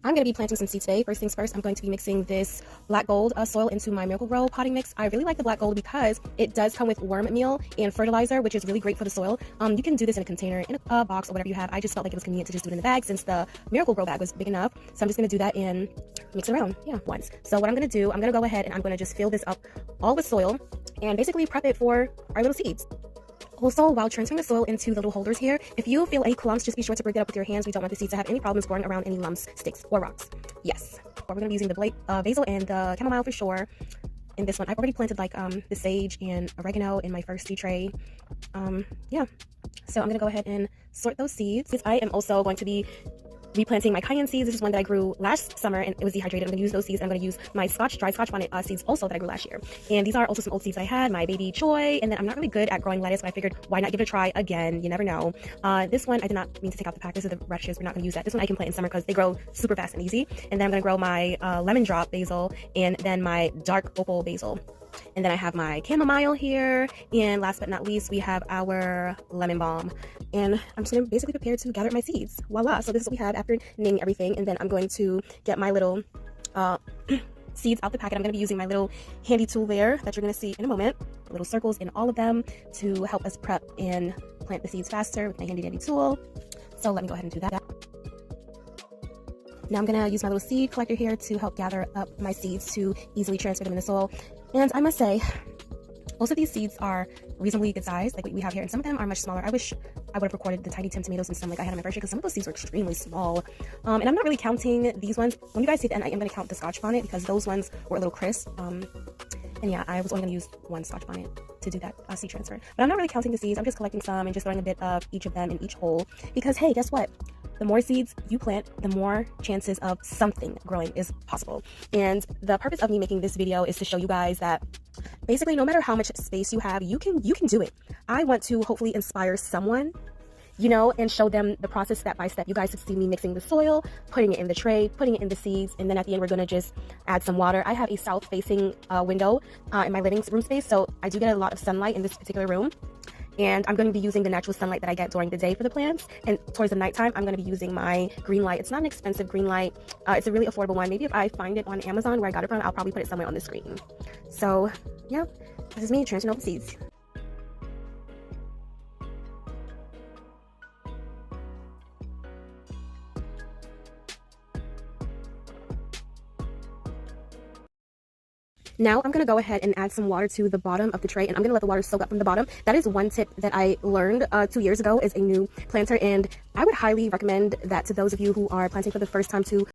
I'm going to be planting some seeds today. First things first, I'm going to be mixing this black gold soil into my Miracle-Gro potting mix. I really like the black gold because it does come with worm meal and fertilizer, which is really great for the soil. You can do this in a container, in a box, or whatever you have. I just felt like it was convenient to just do it in the bag since the Miracle-Gro bag was big enough. So I'm just going to do that and mix it around, once. So what I'm going to do, I'm going to go ahead and I'm going to just fill this up all with soil and basically prep it for our little seeds. Also, while transferring the soil into the little holders here, if you feel any clumps, just be sure to break it up with your hands. We don't want the seeds to have any problems growing around any lumps, sticks, or rocks. Yes. Or we're going to be using the basil and the chamomile for sure. In this one, I've already planted like the sage and oregano in my first seed tray. Yeah. So I'm going to go ahead and sort those seeds. I am also going to be replanting my cayenne seeds. This is one that I grew last summer and it was dehydrated. I'm going to use those seeds. I'm going to use my dry scotch bonnet seeds also that I grew last year. And these are also some old seeds I had, my baby choy. And then I'm not really good at growing lettuce, but I figured why not give it a try again? You never know. This one I did not mean to take out the pack. These are the radishes. We're not going to use that. This one I can plant in summer because they grow super fast and easy. And then I'm going to grow my lemon drop basil and then my dark opal basil. And then I have my chamomile here. And last but not least, we have our lemon balm. And I'm just going to basically prepare to gather my seeds. Voila. So this is what we have after naming everything. And then I'm going to get my little seeds out the packet. I'm going to be using my little handy tool there that you're going to see in a moment. Little circles in all of them to help us prep and plant the seeds faster with my handy dandy tool. So let me go ahead and do that. Now I'm going to use my little seed collector here to help gather up my seeds to easily transfer them in the soil. And I must say, most of these seeds are reasonably good size, like we have here, and some of them are much smaller. I wish I would have recorded the Tiny Tim tomatoes and some like I had in my first year, because some of those seeds were extremely small. And I'm not really counting these ones. When you guys see the end, I am going to count the Scotch bonnet because those ones were a little crisp. And yeah, I was only going to use one Scotch bonnet to do that seed transfer. But I'm not really counting the seeds. I'm just collecting some and just throwing a bit of each of them in each hole. Because hey, guess what? The more seeds you plant, the more chances of something growing is possible. And the purpose of me making this video is to show you guys that basically no matter how much space you have, you can do it. I want to hopefully inspire someone, and show them the process step by step. You guys have seen me mixing the soil, putting it in the tray, putting it in the seeds, and then at the end we're going to just add some water. I have a south-facing window in my living room space, so I do get a lot of sunlight in this particular room. And I'm going to be using the natural sunlight that I get during the day for the plants. And towards the nighttime, I'm going to be using my green light. It's not an expensive green light. It's a really affordable one. Maybe if I find it on Amazon where I got it from, I'll probably put it somewhere on the screen. So, yeah, this is me transferring over seeds. Now I'm going to go ahead and add some water to the bottom of the tray, and I'm going to let the water soak up from the bottom. That is one tip that I learned 2 years ago as a new planter, and I would highly recommend that to those of you who are planting for the first time to